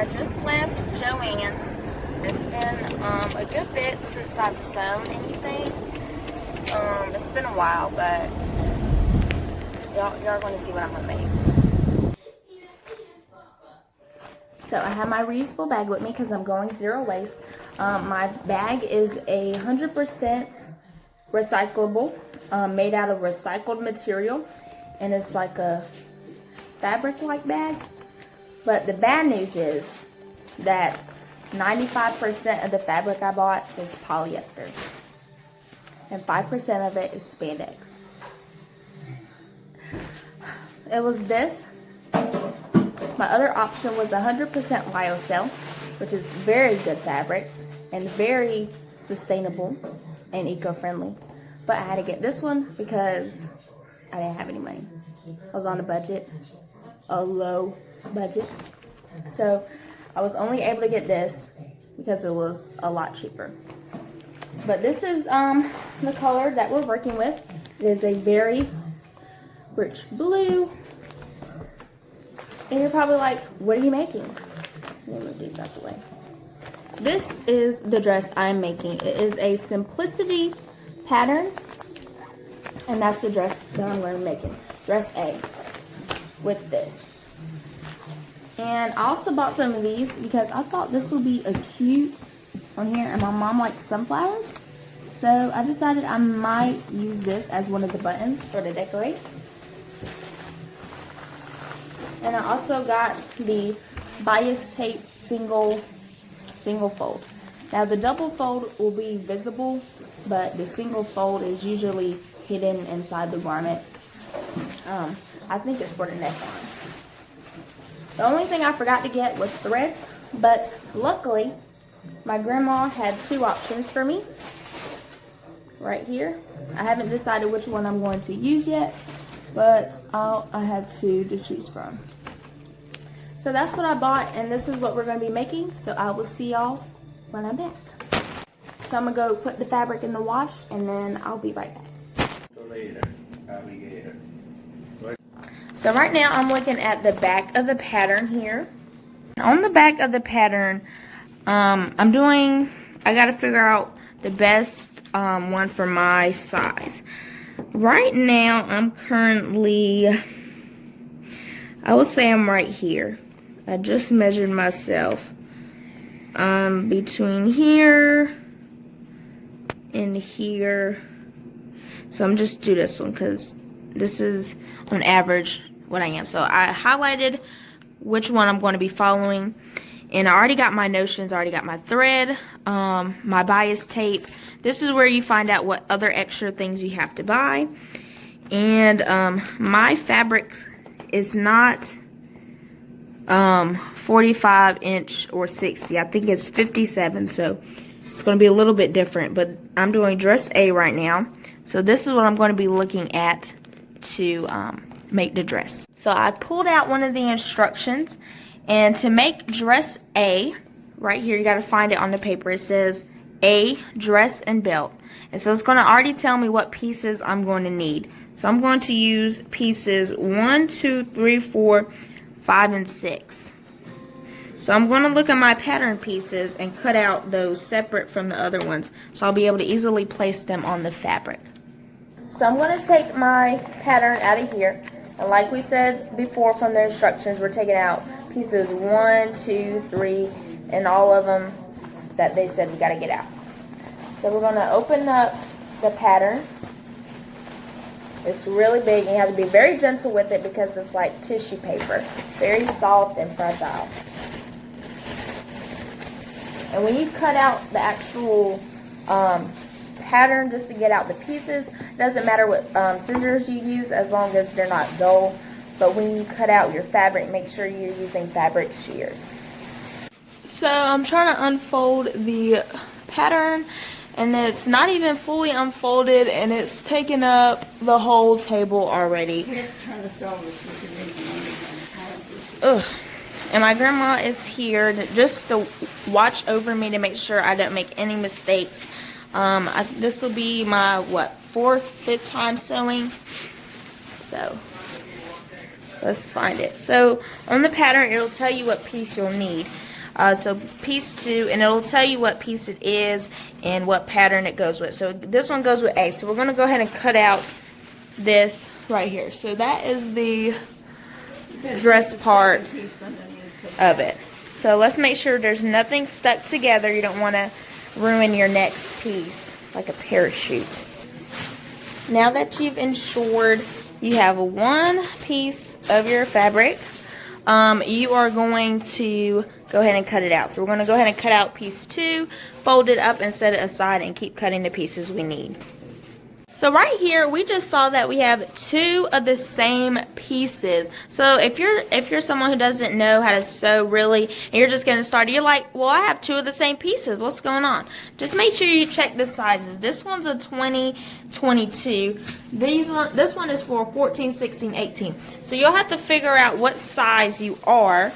I just left Joann's. It's been a good bit since I've sewn anything. It's been a while, but y'all are going to see what I'm going to make. So I have my reusable bag with me because I'm going zero waste. My bag is 100% recyclable, made out of recycled material, and it's like a fabric-like bag. But the bad news is that 95% of the fabric I bought is polyester, and 5% of it is spandex. It was this. My other option was 100% lyocell, which is very good fabric and very sustainable and eco-friendly. But I had to get this one because I didn't have any money. I was on a budget, a low budget. So I was only able to get this because it was a lot cheaper. But this is the color that we're working with. It is a very rich blue. And you're probably like, what are you making? Let me move these out the way. This is the dress I'm making. It is a simplicity pattern. And that's the dress that I'm going to be making. Dress A with this. And I also bought some of these because I thought this would be a cute on here. And my mom likes sunflowers. So I decided I might use this as one of the buttons for the decorate. And I also got the bias tape single fold. Now the double fold will be visible, but the single fold is usually hidden inside the garment. I think it's for the neckline. The only thing I forgot to get was threads, but luckily my grandma had two options for me right here. I haven't decided which one I'm going to use yet, but I have two to choose from. So that's what I bought, and this is what we're going to be making. So I will see y'all when I'm back. So I'm going to go put the fabric in the wash, and then I'll be right back. So right now I'm looking at the back of the pattern here. On the back of the pattern, I got to figure out the best one for my size. Right now I'm currently, I would say I'm right here. I just measured myself between here and here. So I'm just do this one because this is on average what I am. So I highlighted which one I'm going to be following, and I already got my notions, I already got my thread, my bias tape. This is where you find out what other extra things you have to buy. And my fabric is not 45 inch or 60. I think it's 57, so it's going to be a little bit different. But I'm doing dress A right now. So this is what I'm going to be looking at to make the dress. So I pulled out one of the instructions, and to make dress A, right here, you got to find it on the paper. It says A, dress and belt. And so it's going to already tell me what pieces I'm going to need. So I'm going to use pieces 1, 2, 3, 4, 5, and 6. So I'm going to look at my pattern pieces and cut out those separate from the other ones, so I'll be able to easily place them on the fabric. So I'm going to take my pattern out of here, and like we said before from the instructions, we're taking out pieces 1, 2, 3, and all of them that they said we got to get out. So we're going to open up the pattern. It's really big, and you have to be very gentle with it because it's like tissue paper. Very soft and fragile. And when you cut out the actual pattern just to get out the pieces, it doesn't matter what scissors you use as long as they're not dull. But when you cut out your fabric, make sure you're using fabric shears. So I'm trying to unfold the pattern, and it's not even fully unfolded, and it's taken up the whole table already. Ugh. And my grandma is here just to watch over me to make sure I don't make any mistakes. This will be my, 4th, 5th time sewing. So, let's find it. So, on the pattern, it'll tell you what piece you'll need. So piece 2, and it'll tell you what piece it is and what pattern it goes with. So this one goes with A. So we're going to go ahead and cut out this right here. So that is the dress part of it. So let's make sure there's nothing stuck together. You don't want to ruin your next piece like a parachute. Now that you've ensured you have one piece of your fabric, you are going to go ahead and cut it out. So we're going to go ahead and cut out piece 2, fold it up and set it aside, and keep cutting the pieces we need. So right here, we just saw that we have 2 of the same pieces. So if you're someone who doesn't know how to sew really, and you're just getting started, you're like, well, I have 2 of the same pieces. What's going on? Just make sure you check the sizes. This one's a 20, 22. This one is for 14, 16, 18. So you'll have to figure out what size you are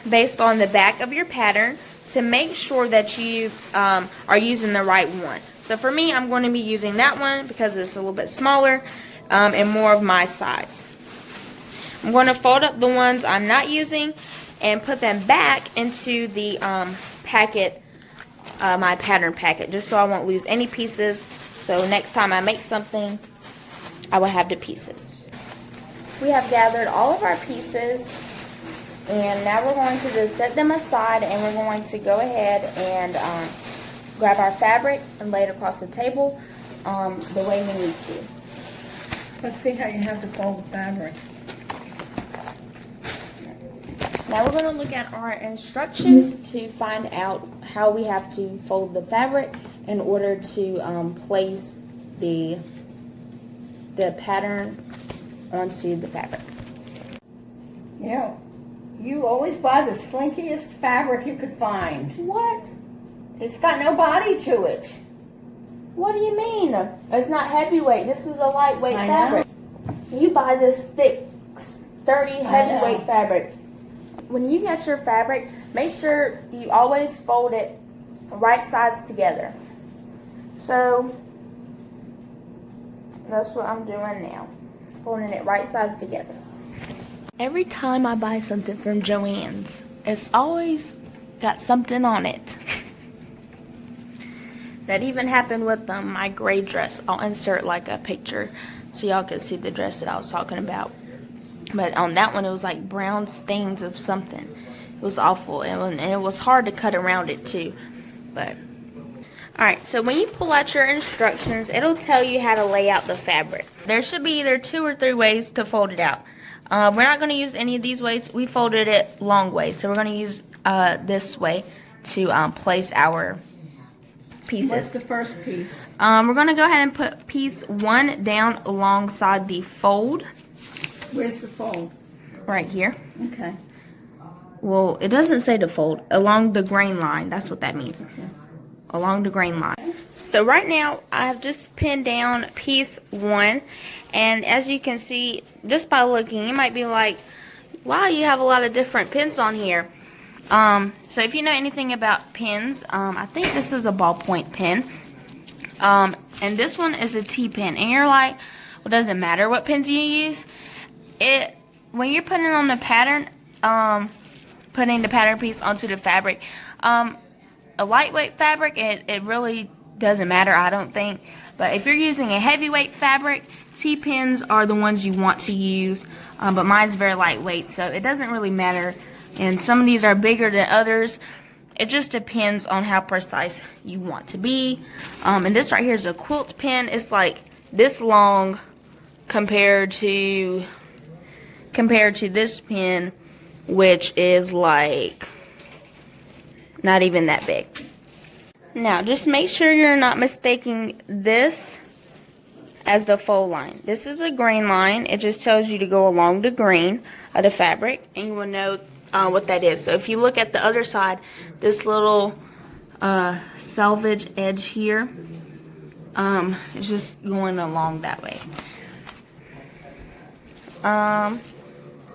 based on the back of your pattern to make sure that you are using the right one. So for me, I'm going to be using that one because it's a little bit smaller and more of my size. I'm going to fold up the ones I'm not using and put them back into the packet, my pattern packet, just so I won't lose any pieces. So next time I make something, I will have the pieces. We have gathered all of our pieces, and now we're going to just set them aside, and we're going to go ahead and grab our fabric and lay it across the table the way we need to. Let's see how you have to fold the fabric. Now we're going to look at our instructions to find out how we have to fold the fabric in order to place the pattern onto the fabric. You know, you always buy the slinkiest fabric you could find. What? It's got no body to it. What do you mean? It's not heavyweight. This is a lightweight fabric. You buy this thick, sturdy, heavyweight fabric. When you get your fabric, make sure you always fold it right sides together. So that's what I'm doing now. Folding it right sides together. Every time I buy something from Joann's, it's always got something on it. That even happened with my gray dress. I'll insert like a picture so y'all can see the dress that I was talking about. But on that one, it was like brown stains of something. It was awful, and it was hard to cut around it too. But alright, so when you pull out your instructions, it'll tell you how to lay out the fabric. There should be either 2 or 3 ways to fold it out. We're not going to use any of these ways. We folded it long ways, so we're going to use this way to place our pieces. What's the first piece? We're going to go ahead and put piece 1 down alongside the fold. Where's the fold? Right here. Okay. Well, it doesn't say the fold. Along the grain line. That's what that means. Okay. Along the grain line. So right now, I've just pinned down piece 1. And as you can see, just by looking, you might be like, wow, you have a lot of different pins on here. So if you know anything about pins, I think this is a ballpoint pen. And this one is a T-pin. And you're like, well, does it matter what pins you use? When you're putting on the pattern, putting the pattern piece onto the fabric, a lightweight fabric, it really doesn't matter, I don't think. But if you're using a heavyweight fabric, T-pins are the ones you want to use. But mine's very lightweight, so it doesn't really matter. And some of these are bigger than others. It just depends on how precise you want to be. And this right here is a quilt pin. It's like this long compared to this pin, which is like not even that big. Now, just make sure you're not mistaking this as the fold line. This is a grain line. It just tells you to go along the grain of the fabric, and you will know what that is. So if you look at the other side, this little selvage edge here is just going along that way.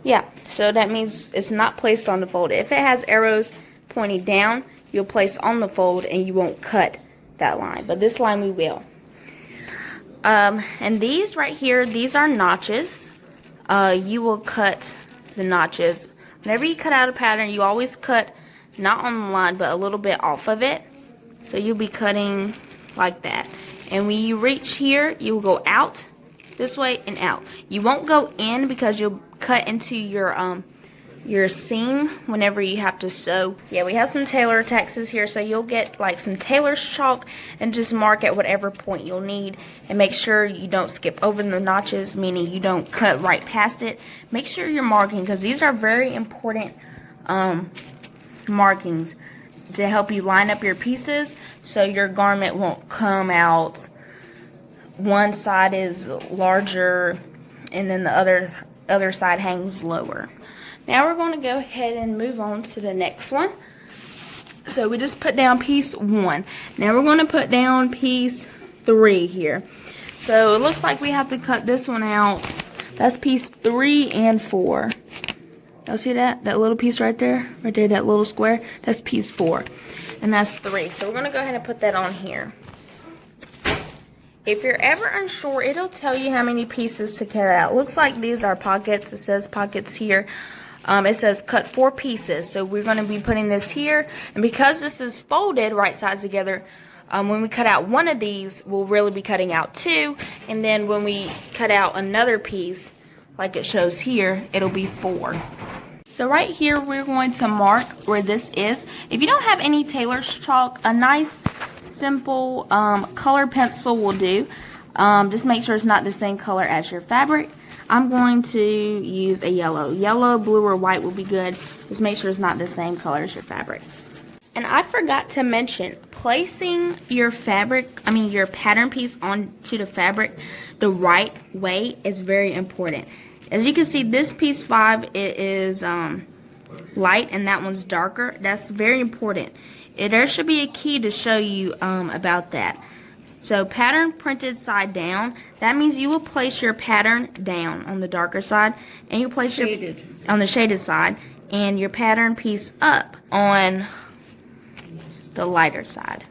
Yeah, so that means it's not placed on the fold. If it has arrows pointing down, you'll place on the fold and you won't cut that line. But this line we will. And these right here, these are notches. You will cut the notches. Whenever you cut out a pattern, you always cut not on the line, but a little bit off of it. So you'll be cutting like that. And when you reach here, you'll go out this way and out. You won't go in because you'll cut into your seam whenever you have to sew. Yeah, we have some tailor taxes here, so you'll get like some tailor's chalk and just mark at whatever point you'll need, and make sure you don't skip over the notches, meaning you don't cut right past it. Make sure you're marking, because these are very important markings to help you line up your pieces so your garment won't come out one side is larger and then the other side hangs lower. Now we're going to go ahead and move on to the next one. So we just put down piece 1. Now we're going to put down piece 3 here. So it looks like we have to cut this one out. That's piece 3 and 4. Y'all see that? That little piece right there? Right there, that little square? That's piece 4. And that's 3. So we're going to go ahead and put that on here. If you're ever unsure, it'll tell you how many pieces to cut out. Looks like these are pockets. It says pockets here. It says cut 4 pieces. So we're going to be putting this here. And because this is folded right sides together, when we cut out one of these, we'll really be cutting out 2. And then when we cut out another piece, like it shows here, it'll be 4. So right here, we're going to mark where this is. If you don't have any tailor's chalk, a nice, simple color pencil will do. Just make sure it's not the same color as your fabric. I'm going to use a yellow. Yellow, blue, or white will be good. Just make sure it's not the same color as your fabric. And I forgot to mention, placing your fabric, your pattern piece onto the fabric the right way is very important. As you can see, this piece 5, it is light and that one's darker. That's very important. There should be a key to show you about that. So pattern printed side down, that means you will place your pattern down on the darker side, and you place your on the shaded side, and your pattern piece up on the lighter side.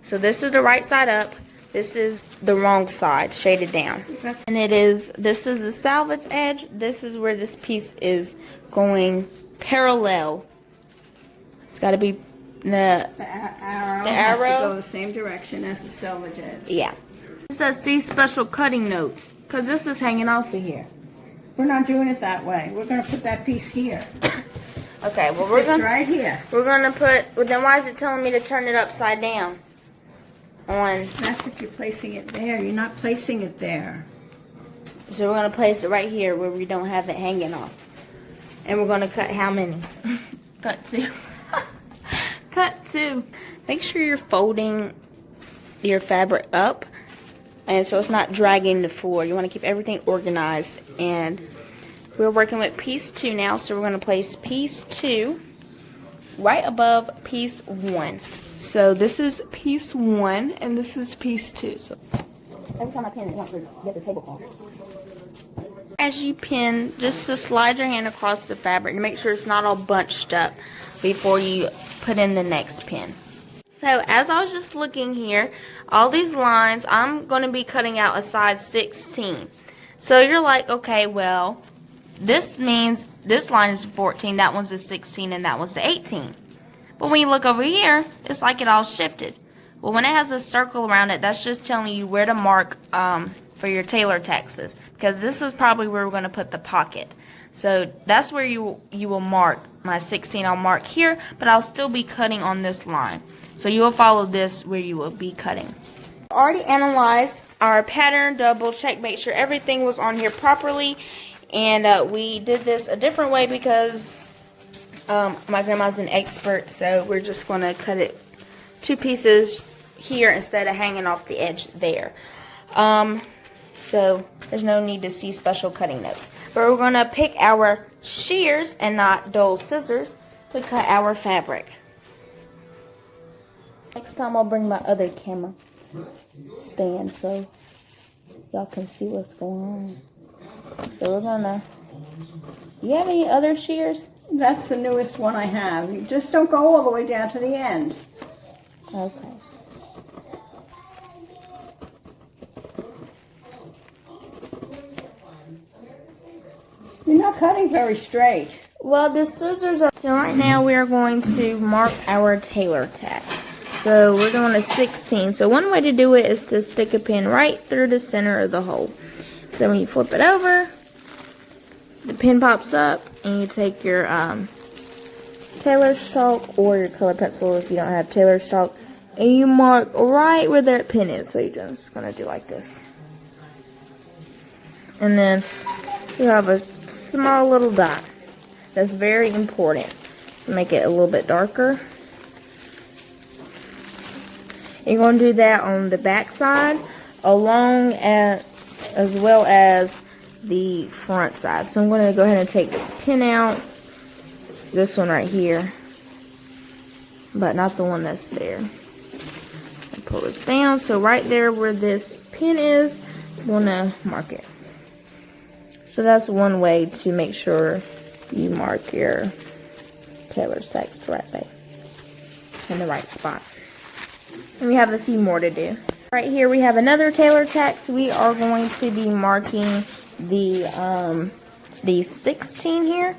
So this is the right side up, this is the wrong side, shaded down. And this is the salvage edge, this is where this piece is going parallel. It's got to be the arrow has to go the same direction as the salvage edge. Yeah. It says see special cutting notes, because this is hanging off of here. We're not doing it that way. We're going to put that piece here. Okay, well we're going right here. We're going to put, well then why is it telling me to turn it upside down? That's if you're placing it there. You're not placing it there. So we're going to place it right here where we don't have it hanging off. And we're going to cut how many? Cut 2. Cut 2. Make sure you're folding your fabric up, and so it's not dragging the floor. You want to keep everything organized. And we're working with piece 2 now, so we're going to place piece 2 right above piece 1. So this is piece 1 and this is piece 2. So every time I pin it wants to get the tablecloth. As you pin, just to slide your hand across the fabric and make sure it's not all bunched up before you put in the next pin. So as I was just looking here, all these lines, I'm going to be cutting out a size 16. So you're like, okay, well, this means this line is 14, that one's a 16, and that one's a 18. But when you look over here, it's like it all shifted. Well, when it has a circle around it, that's just telling you where to mark for your tailor taxes, because this is probably where we're going to put the pocket. So that's where you will mark. My 16 I'll mark here, but I'll still be cutting on this line. So you will follow this where you will be cutting. Already analyzed our pattern, double check, make sure everything was on here properly. And we did this a different way because my grandma's an expert, so we're just going to cut it 2 pieces here instead of hanging off the edge there. So there's no need to see special cutting notes. But we're going to pick our shears and not dull scissors to cut our fabric. Next time I'll bring my other camera stand so y'all can see what's going on. So we're going to... You have any other shears? That's the newest one I have. You just don't go all the way down to the end. Okay. You're not cutting very straight. Well, the scissors are... So right now we are going to mark our tailor tack. So we're doing a 16. So one way to do it is to stick a pin right through the center of the hole. So when you flip it over, the pin pops up, and you take your tailor's chalk or your color pencil if you don't have tailor's chalk, and you mark right where that pin is. So you're just going to do like this. And then you have a small little dot. That's very important. Make it a little bit darker. You're going to do that on the back side as well as the front side. So I'm going to go ahead and take this pin out. This one right here. But not the one that's there. And pull this down. So right there where this pin is, I'm going to mark it. So that's one way to make sure you mark your tailor's tacks the right way, in the right spot. And we have a few more to do. Right here we have another tailor tack. So we are going to be marking the 16 here.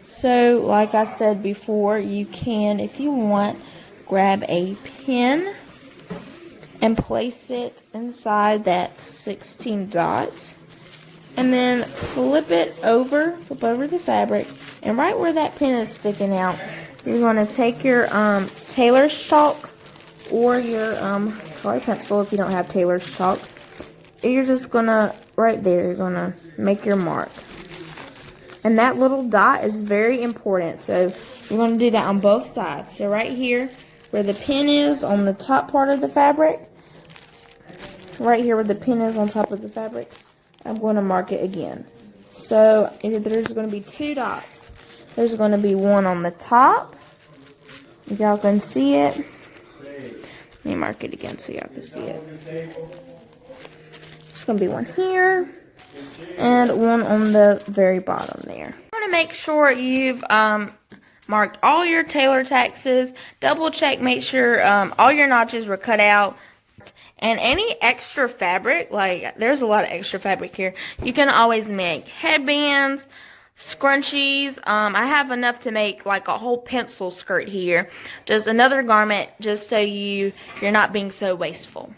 So like I said before, you can, if you want, grab a pin and place it inside that 16 dots. And then flip over the fabric, and right where that pin is sticking out, you're going to take your tailor's chalk or your color pencil if you don't have tailor's chalk. And you're just going to, right there, you're going to make your mark. And that little dot is very important, so you're going to do that on both sides. So right here, where the pin is on the top part of the fabric, right here where the pin is on top of the fabric, I'm going to mark it again. So there's going to be two dots. There's going to be one on the top. If y'all can see it. Let me mark it again so y'all can see it. There's going to be one here. And one on the very bottom there. I want to make sure you've marked all your tailor taxes. Double check, make sure all your notches were cut out. And any extra fabric, like there's a lot of extra fabric here, you can always make headbands, scrunchies. I have enough to make like a whole pencil skirt here. Just another garment, just so you're not being so wasteful.